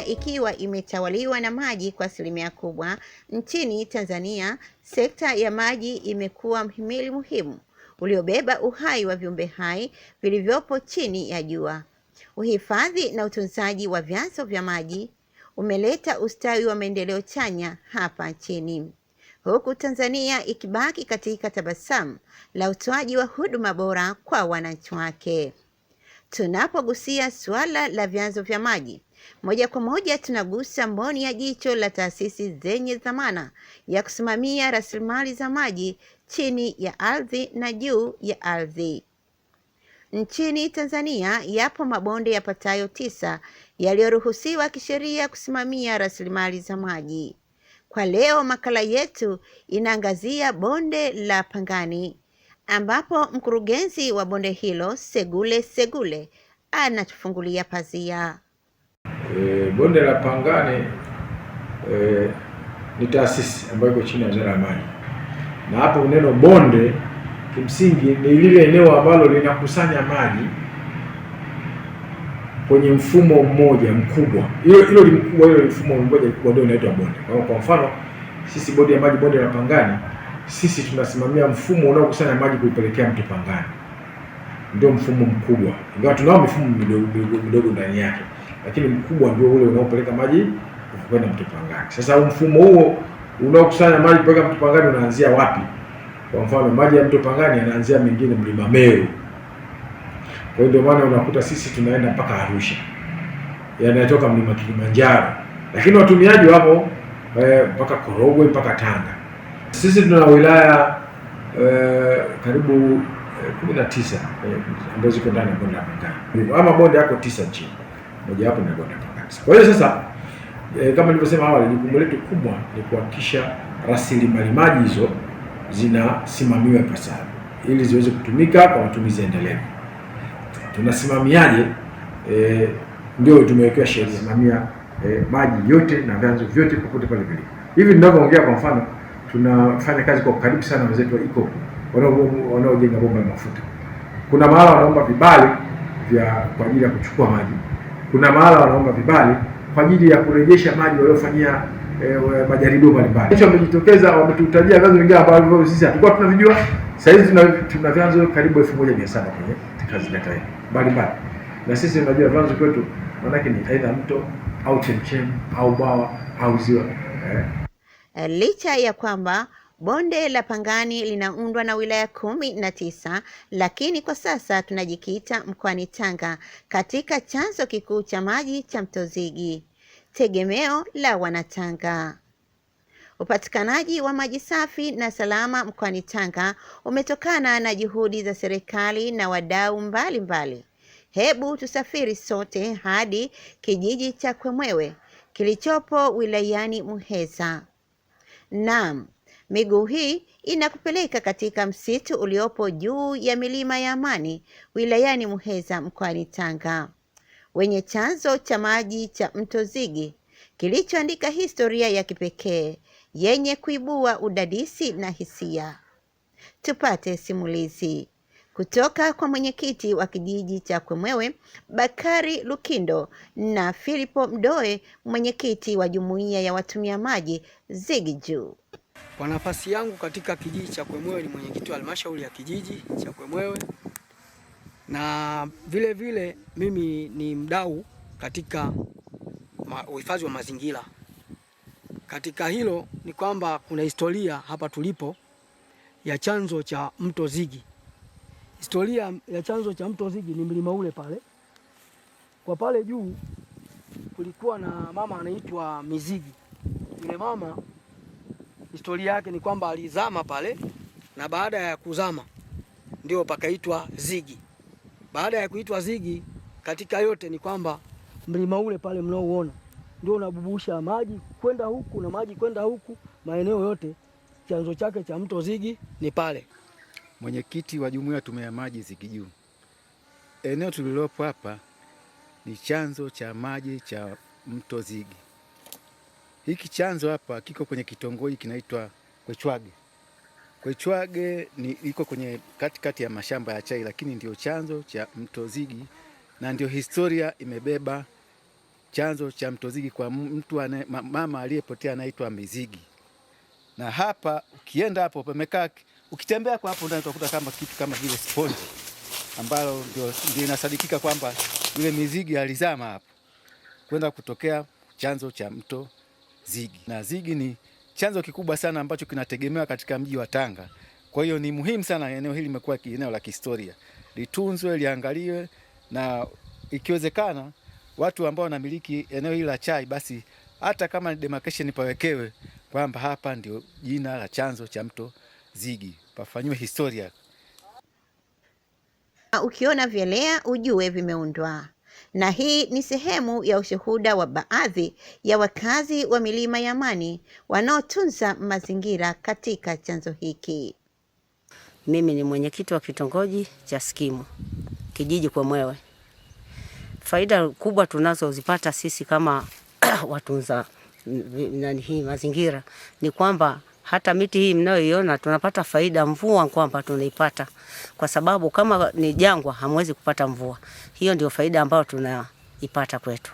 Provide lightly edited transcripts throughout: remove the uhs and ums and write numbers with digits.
Tanzania ikiwa imetawaliwa na maji kwa asilimia kubwa, nchini Tanzania sekta ya maji imekuwa mhimili muhimu uliobeba uhai wa viumbe hai vilivyopo chini ya jua. Uhifadhi na utunzaji wa vyanzo vya maji umeleta ustawi wa maendeleo chanya hapa nchini, huku Tanzania ikibaki katika tabasamu la utoaji wa huduma bora kwa wananchi wake. Tunapogusia suala la vyanzo vya maji, moja kwa moja tunagusa mboni ya jicho la taasisi zenye dhamana ya kusimamia rasilimali za maji chini ya ardhi na juu ya ardhi. Nchini Tanzania yapo mabonde yapatayo 9 yaliyoruhusiwa kisheria kusimamia rasilimali za maji. Kwa leo makala yetu inaangazia bonde la Pangani, ambapo mkurugenzi wa bonde hilo Segule anatufungulia pazia. Bonde la Pangani ni taasisi ambayo iko chini ya Wizara ya Maji, na hapo neno bonde kimsingi ni lile eneo ambalo linakusanya maji kwenye mfumo mmoja mkubwa. Hilo ni mkubwa, hilo ni mfumo mmoja mkubwa ndio unaitwa bonde. Kwa mfano sisi bodi ya maji bonde la Pangani, sisi tunasimamia mfumo unaokusanya maji kuipelekea mto Pangani, ndio mfumo mkubwa. Ingawa tunao mifumo midogo ndani yake, lakini mkubwa ndio ule unaopeleka maji kwenda mto Pangani. Sasa mfumo huo unaokusanya maji kupeleka mto Pangani unaanzia wapi? Kwa mfano maji ya mto Pangani yanaanzia mengine Mlima Meru. Kwa hiyo ndio maana unakuta sisi tunaenda mpaka Arusha, yanatoka Mlima Kilimanjaro, lakini watumiaji wapo mpaka Korogwe mpaka Tanga. Sisi tuna wilaya karibu 19 ambazo ziko ndani ya bonde la Pangani. Ama bonde yako 9 nchini, moja wapo ni bonde la Pangani. Kwa hiyo sasa kama nilivyosema awali, jukumu letu kubwa ni kuhakikisha rasilimali maji hizo zinasimamiwa ipasavyo ili ziweze kutumika kwa matumizi endelevu. Tunasimamiaje? Ndio tumewekewa sheria kusimamia maji yote na vyanzo vyote popote pale vilipo. Hivi ninavyoongea, kwa mfano tunafanya kazi kwa karibu sana na wenzetu wa EACOP wanaojenga bomba la mafuta. Kuna mahala wanaomba vibali kwa ajili ya kuchukua maji, kuna mahala wanaomba vibali kwa ajili ya kurejesha maji waliofanyia majaribio mbalimbali. Hicho wamejitokeza, wametutajia vyanzo vingine ambavyo sisi hatukuwa tunavijua. Sasa hizi tuna vyanzo karibu 1700 kwenye kazi data hii mbalimbali, na sisi tunajua vyanzo kwetu maana yake ni aidha mto au chemchem au bwawa au ziwa. Licha ya kwamba bonde la Pangani linaundwa na wilaya 19, lakini kwa sasa tunajikita mkoani Tanga katika chanzo kikuu cha maji cha mto Zigi, tegemeo la Wanatanga. Upatikanaji wa maji safi na salama mkoani Tanga umetokana na juhudi za serikali na wadau mbalimbali. Hebu tusafiri sote hadi kijiji cha Kwemwewe kilichopo wilayani Muheza. Naam, miguu hii inakupeleka katika msitu uliopo juu ya milima ya Amani wilayani Muheza mkoani Tanga, wenye chanzo cha maji cha mto Zigi kilichoandika historia ya kipekee yenye kuibua udadisi na hisia. Tupate simulizi kutoka kwa mwenyekiti wa kijiji cha Kwemwewe Bakari Lukindo na Filipo Mdoe, mwenyekiti wa jumuiya ya watumia maji Zigi Juu. Kwa nafasi yangu katika kijiji cha Kwemwewe ni mwenyekiti wa halmashauri ya kijiji cha Kwemwewe, na vile vile mimi ni mdau katika uhifadhi wa mazingira. Katika hilo ni kwamba kuna historia hapa tulipo ya chanzo cha mto Zigi. Historia ya chanzo cha mto Zigi ni mlima ule pale. Kwa pale juu kulikuwa na mama anaitwa Mizigi. Yule mama historia yake ni kwamba alizama pale, na baada ya kuzama ndio pakaitwa Zigi. Baada ya kuitwa Zigi, katika yote ni kwamba mlima ule pale mnaouona ndio unabubusha maji kwenda huku na maji kwenda huku, maeneo yote chanzo chake cha mto Zigi ni pale. Mwenyekiti wa jumuiya ya maji Zigi Juu. Eneo tulilopo hapa ni chanzo cha maji cha mto Zigi. Hiki chanzo hapa kiko kwenye kitongoji kinaitwa Kwechwage. Kwechwage iko kwenye katikati ya mashamba ya chai, lakini ndio chanzo cha mto Zigi na ndio historia imebeba chanzo cha mto Zigi kwa mtu mama aliyepotea anaitwa Mizigi. Na hapa ukienda hapo pamekaa, ukitembea kwa hapo utakuta kama kitu kama vile sponge ambalo ndio inasadikika kwamba yule Mizigi alizama hapo kwenda kutokea chanzo cha mto Zigi. Na Zigi ni chanzo kikubwa sana ambacho kinategemewa katika mji wa Tanga. Kwa hiyo ni muhimu sana eneo hili limekuwa eneo la kihistoria. Litunzwe, liangaliwe, na ikiwezekana watu ambao wanamiliki eneo hili la chai basi hata kama ni demarcation pawekewe kwamba hapa ndio jina la chanzo cha mto Zigi, pafanywe historia. Ukiona vyelea ujue vimeundwa. Na hii ni sehemu ya ushuhuda wa baadhi ya wakazi wa milima ya Amani wanaotunza mazingira katika chanzo hiki. Mimi ni mwenyekiti wa kitongoji cha Skimu, kijiji Kwemwewe. Faida kubwa tunazozipata sisi kama watunza hii mazingira ni kwamba hata miti hii mnayoiona tunapata faida mvua kwamba tunaipata, kwa sababu kama ni jangwa hamwezi kupata mvua. Hiyo ndio faida ambayo tunaipata kwetu.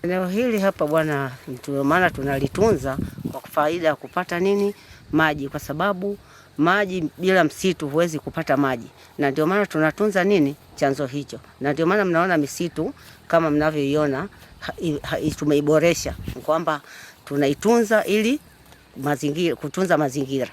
Eneo hili hapa bwana, ndio maana tunalitunza kwa faida ya kupata nini? Maji, kwa sababu maji bila msitu huwezi kupata maji. Na ndio maana tunatunza nini? Chanzo hicho. Na ndio maana mnaona misitu kama mnavyoiona tumeiboresha kwamba tunaitunza ili mazingira, kutunza mazingira.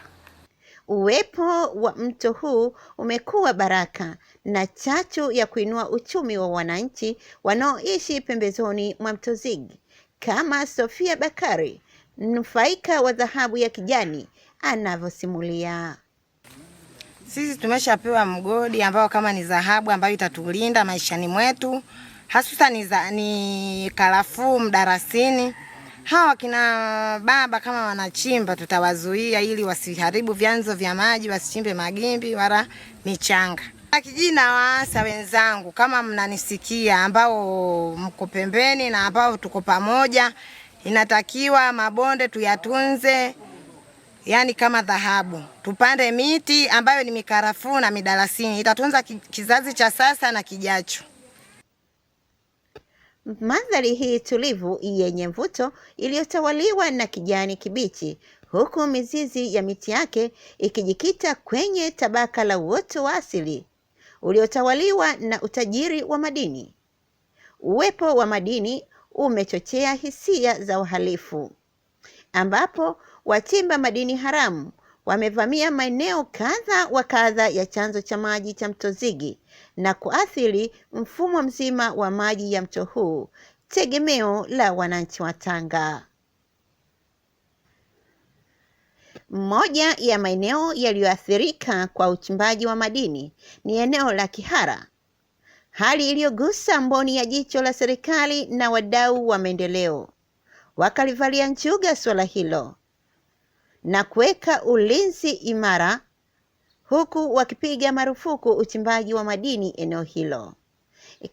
Uwepo wa mto huu umekuwa baraka na chachu ya kuinua uchumi wa wananchi wanaoishi pembezoni mwa mto Zigi, kama Sofia Bakari, mnufaika wa dhahabu ya kijani, anavyosimulia. Sisi tumeshapewa mgodi ambao kama ni dhahabu ambayo itatulinda maishani mwetu, hasa ni karafuu, mdarasini. Hawa kina baba kama wanachimba tutawazuia ili wasiharibu vyanzo vya maji, wasichimbe magimbi wala michanga. Kijina waasa wenzangu, kama mnanisikia, ambao mko pembeni na ambao tuko pamoja, inatakiwa mabonde tuyatunze, yani kama dhahabu. Tupande miti ambayo ni mikarafuu na midalasini, itatunza kizazi cha sasa na kijacho. Mandhari hii tulivu yenye mvuto iliyotawaliwa na kijani kibichi, huku mizizi ya miti yake ikijikita kwenye tabaka la uoto wa asili uliotawaliwa na utajiri wa madini. Uwepo wa madini umechochea hisia za uhalifu, ambapo wachimba madini haramu wamevamia maeneo kadha wa kadha ya chanzo cha maji cha mto Zigi na kuathiri mfumo mzima wa maji ya mto huu, tegemeo la wananchi wa Tanga. Moja ya maeneo yaliyoathirika kwa uchimbaji wa madini ni eneo la Kihara, hali iliyogusa mboni ya jicho la serikali na wadau wa maendeleo. Wakalivalia njuga suala hilo na kuweka ulinzi imara, huku wakipiga marufuku uchimbaji wa madini eneo hilo,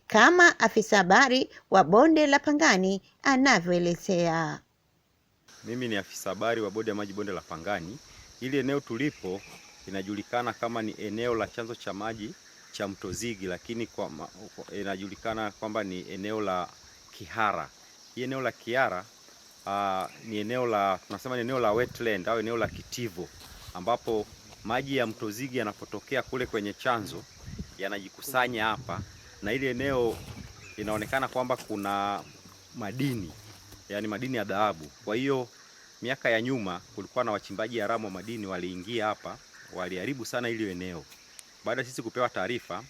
kama afisa habari wa bonde la Pangani anavyoelezea. Mimi ni afisa habari wa bodi ya maji bonde la Pangani. Ili eneo tulipo inajulikana kama ni eneo la chanzo cha maji cha mto Zigi, lakini inajulikana kwamba ni eneo la Kihara. Hii eneo la Kihara ni eneo la, tunasema ni eneo la wetland au eneo la kitivo, ambapo maji ya mto Zigi yanapotokea kule kwenye chanzo yanajikusanya hapa, na ile eneo inaonekana kwamba kuna madini, yani madini ya dhahabu. Kwa hiyo miaka ya nyuma kulikuwa na wachimbaji haramu wa madini waliingia hapa, waliharibu sana ile eneo. Baada sisi kupewa taarifa,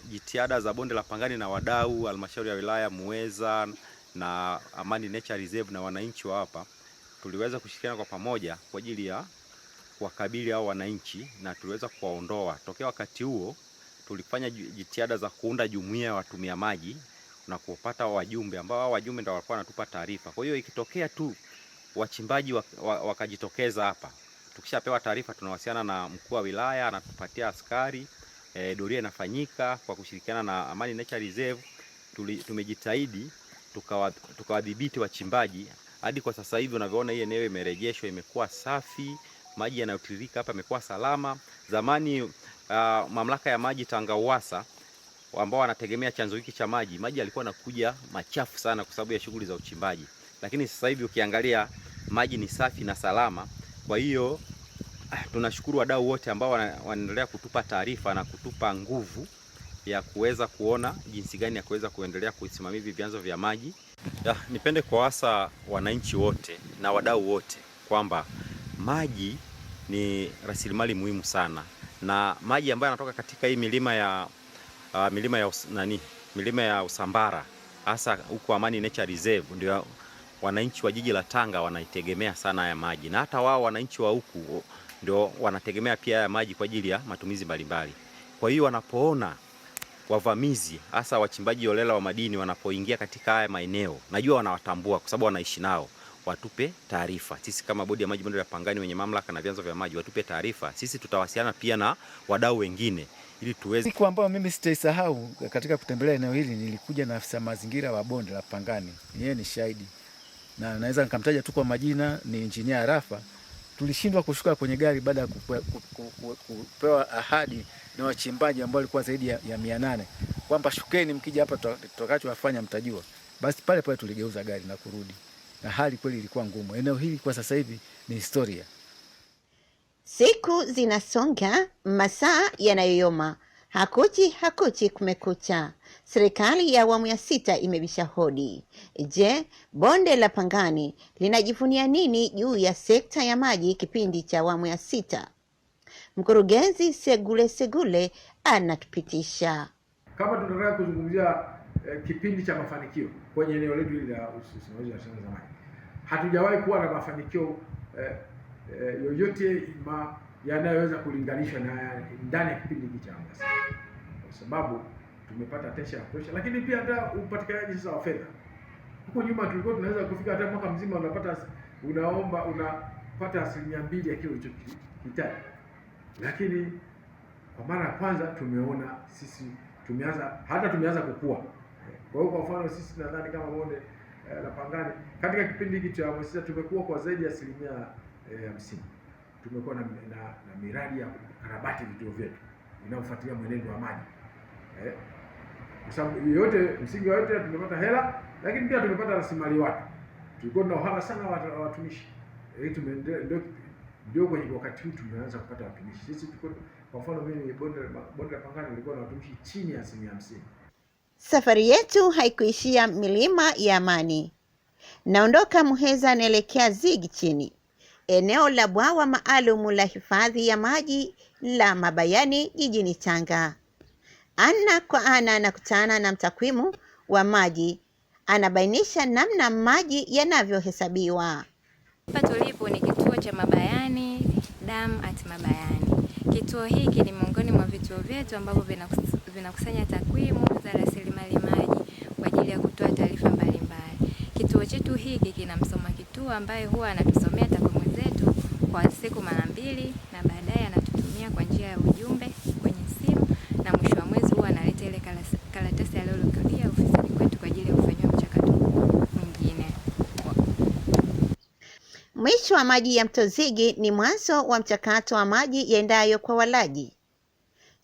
jitihada za bonde la Pangani na wadau, halmashauri ya wilaya, Muheza na Amani Nature Reserve na wananchi wa hapa, tuliweza kushirikiana kwa pamoja kwa ajili ya kuwakabili hao wananchi na tuliweza kuwaondoa. Tokea wakati huo tulifanya jitihada za kuunda jumuiya ya watumia maji na kupata wajumbe ambao wajumbe ndio walikuwa wanatupa taarifa. Kwa hiyo ikitokea tu wachimbaji wakajitokeza hapa, tukishapewa taarifa tunawasiliana na mkuu wa wilaya, anatupatia askari, doria inafanyika kwa kushirikiana na Amani Nature Reserve. Tumejitahidi tukawadhibiti wachimbaji. Hadi kwa sasa hivi unavyoona hii eneo imerejeshwa, imekuwa safi, maji yanayotiririka hapa yamekuwa salama. Zamani mamlaka ya maji Tanga Uwasa ambao wanategemea chanzo hiki cha maji yalikuwa yanakuja machafu sana kwa sababu ya shughuli za uchimbaji. Lakini sasa hivi ukiangalia maji ni safi na salama. Kwa hiyo tunashukuru wadau wote ambao wanaendelea kutupa taarifa na kutupa nguvu ya kuweza kuona jinsi gani ya kuweza kuendelea kusimamia hivi vyanzo vya maji. Nipende kuwaasa wananchi wote na wadau wote kwamba maji ni rasilimali muhimu sana, na maji ambayo yanatoka katika hii milima ya Usambara, hasa huko Amani Nature Reserve, ndio wananchi wa jiji la Tanga wanaitegemea sana ya maji, na hata wao wananchi wa huku ndio wanategemea pia ya maji kwa ajili ya matumizi mbalimbali. Kwa hiyo wanapoona wavamizi, hasa wachimbaji holela wa madini, wanapoingia katika haya maeneo, najua wanawatambua kwa sababu wanaishi nao, watupe taarifa. Sisi kama Bodi ya Maji Bonde la Pangani wenye mamlaka na vyanzo vya maji, watupe taarifa. Sisi tutawasiliana pia na wadau wengine ili tuweze. Siku ambayo mimi sitaisahau katika kutembelea eneo hili, nilikuja na afisa mazingira wa Bonde la Pangani. Yeye ni shahidi, na naweza nikamtaja tu kwa majina, ni Engineer Arafa. Tulishindwa kushuka kwenye gari baada ya kupewa ahadi na wachimbaji ambao walikuwa zaidi ya 800 kwamba shukeni, mkija hapa tutakachowafanya mtajua. Basi pale pale tuligeuza gari na kurudi, na hali kweli ilikuwa ngumu. Eneo hili kwa sasa hivi ni historia. Siku zinasonga, masaa yanayoyoma, hakuchi kumekucha. Serikali ya awamu ya 6 imebisha hodi. Je, Bonde la Pangani linajivunia nini juu ya sekta ya maji kipindi cha awamu ya 6? Mkurugenzi Segule anatupitisha. Kama tunataka kuzungumzia kipindi cha mafanikio kwenye eneo letu hili la usimamizi wa rasilimali za maji, hatujawahi kuwa na mafanikio yoyote yanayoweza kulinganishwa na ndani ya kipindi hiki cha awamu ya 6, kwa sababu tumepata attention ya kutosha, lakini pia hata upatikanaji sasa wa fedha. Huko nyuma tulikuwa tunaweza kufika hata mwaka mzima unapata 2% ya kile ulichokihitaji, lakini kwa mara ya kwanza tumeona sisi tumeanza kukua. Kwa hiyo kwa mfano sisi nadhani kama Bonde la Pangani katika kipindi hiki cha awamu ya 6 tumekuwa kwa zaidi ya 50%. Tumekuwa na miradi ya kukarabati vituo vyetu inayofuatilia mwenendo wa maji. Kwa sababu yote msingi wote tumepata hela, lakini pia tumepata rasilimali watu. Tulikuwa na uhaba sana wa watumishi. Ndio kwenye wakati huu tumeanza kupata watumishi. Sisi tulikuwa kwa mfano mimi Bonde la Pangani nilikuwa na watumishi chini ya 50%. Safari yetu haikuishia milima ya Amani. Naondoka Muheza naelekea Zigi chini, eneo la bwawa maalum la hifadhi ya maji la Mabayani jijini Tanga. Ana kwa ana anakutana na mtakwimu wa maji, anabainisha namna maji yanavyohesabiwa. Hapa tulipo ni kituo cha Mabayani Dam at Mabayani. Kituo hiki ni miongoni mwa vituo vyetu ambavyo vinakusanya takwimu za rasilimali maji kwa ajili ya kutoa taarifa mbalimbali. Kituo chetu hiki kina msoma kituo ambaye huwa anatusomea takwimu zetu kwa siku mara 2 na baadaye anatutumia kwa njia ya ujumbe kwenye simu, na mwisho wa mwezi huwa analeta ile karatasi aliyokulia ofisini kwetu kwa ajili ya kufanyia mchakato mwingine. Mwisho wa maji ya mto Zigi ni mwanzo wa mchakato wa maji yaendayo kwa walaji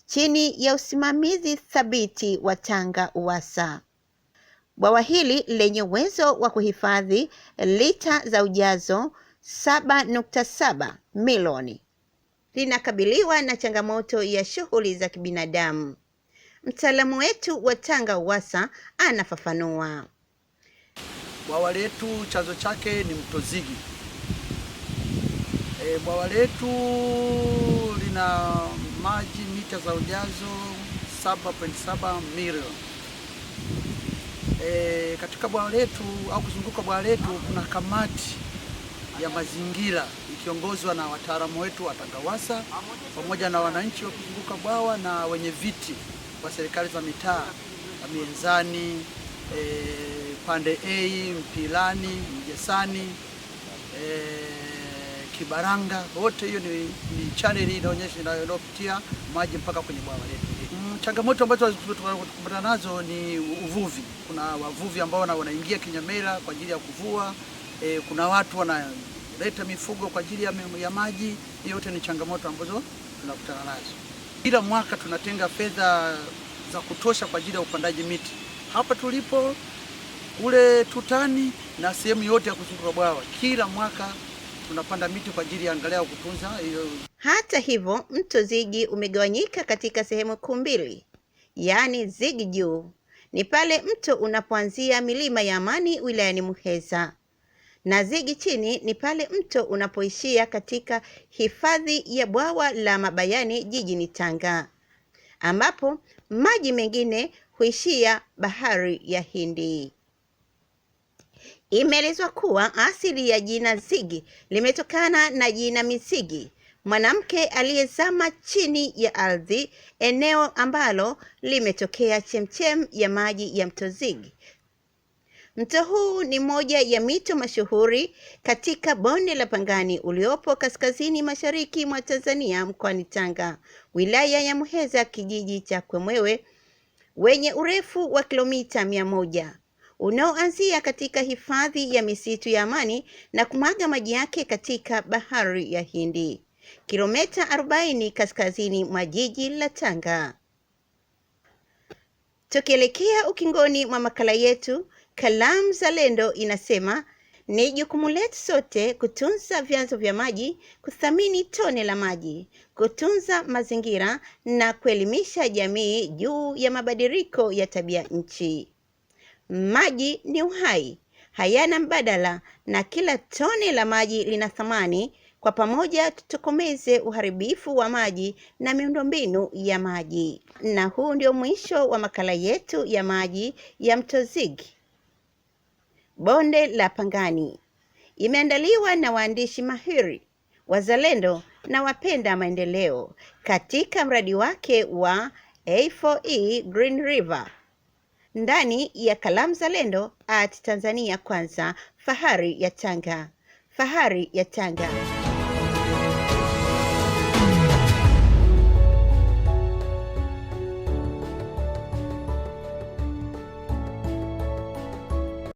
chini ya usimamizi thabiti wa Tanga UWASA. Bwawa hili lenye uwezo wa kuhifadhi lita za ujazo 7.7 milioni linakabiliwa na changamoto ya shughuli za kibinadamu. Mtaalamu wetu wa Tanga UWASA anafafanua. Bwawa letu chanzo chake ni mto Zigi. Bwawa letu lina maji mita za ujazo 7.7 milioni. Katika bwawa letu au kuzunguka bwawa letu kuna kamati ya mazingira ikiongozwa na wataalamu wetu wa Tanga UWASA pamoja na wananchi wa kuzunguka bwawa na wenye viti wa serikali za mitaa, Mienzani, Pande A, Mpilani, Mjesani, Kibaranga. Wote hiyo ni channel inaonyesha inayopitia maji mpaka kwenye bwawa letu. Changamoto ambazo tunakutana nazo ni uvuvi. Kuna wavuvi ambao wanaingia kinyamela kwa ajili ya kuvua. Kuna watu wanaleta mifugo kwa ajili ya maji. Hiyo yote ni changamoto ambazo tunakutana nazo. Kila mwaka tunatenga fedha za kutosha kwa ajili ya upandaji miti. Hapa tulipo, kule Tutani na sehemu yote ya kuzunguka bwawa, kila mwaka tunapanda miti kwa ajili ya angalau kutunza hiyo. Hata hivyo, mto Zigi umegawanyika katika sehemu kuu mbili, yaani Zigi juu ni pale mto unapoanzia milima ya Amani wilayani Muheza, na Zigi chini ni pale mto unapoishia katika hifadhi ya bwawa la Mabayani jijini Tanga, ambapo maji mengine huishia bahari ya Hindi. Imeelezwa kuwa asili ya jina Zigi limetokana na jina Misigi, mwanamke aliyezama chini ya ardhi, eneo ambalo limetokea chemchem ya maji ya mto Zigi. Mto huu ni moja ya mito mashuhuri katika bonde la Pangani uliopo kaskazini mashariki mwa Tanzania, mkoani Tanga, wilaya ya Muheza, kijiji cha Kwemwewe, wenye urefu wa kilomita 100, unaoanzia katika hifadhi ya misitu ya Amani na kumwaga maji yake katika bahari ya Hindi, kilomita 40 kaskazini mwa jiji la Tanga. Tukielekea ukingoni mwa makala yetu, Kalamu Zalendo inasema ni jukumu letu sote kutunza vyanzo vya maji, kuthamini tone la maji, kutunza mazingira na kuelimisha jamii juu ya mabadiliko ya tabia nchi. Maji ni uhai, hayana mbadala, na kila tone la maji lina thamani. Kwa pamoja tutokomeze uharibifu wa maji na miundombinu ya maji. Na huu ndio mwisho wa makala yetu ya maji ya mto Zigi, bonde la Pangani. Imeandaliwa na waandishi mahiri, wazalendo na wapenda maendeleo katika mradi wake wa A4E Green River, ndani ya Kalamu Zalendo at Tanzania Kwanza, fahari ya Tanga, fahari ya Tanga.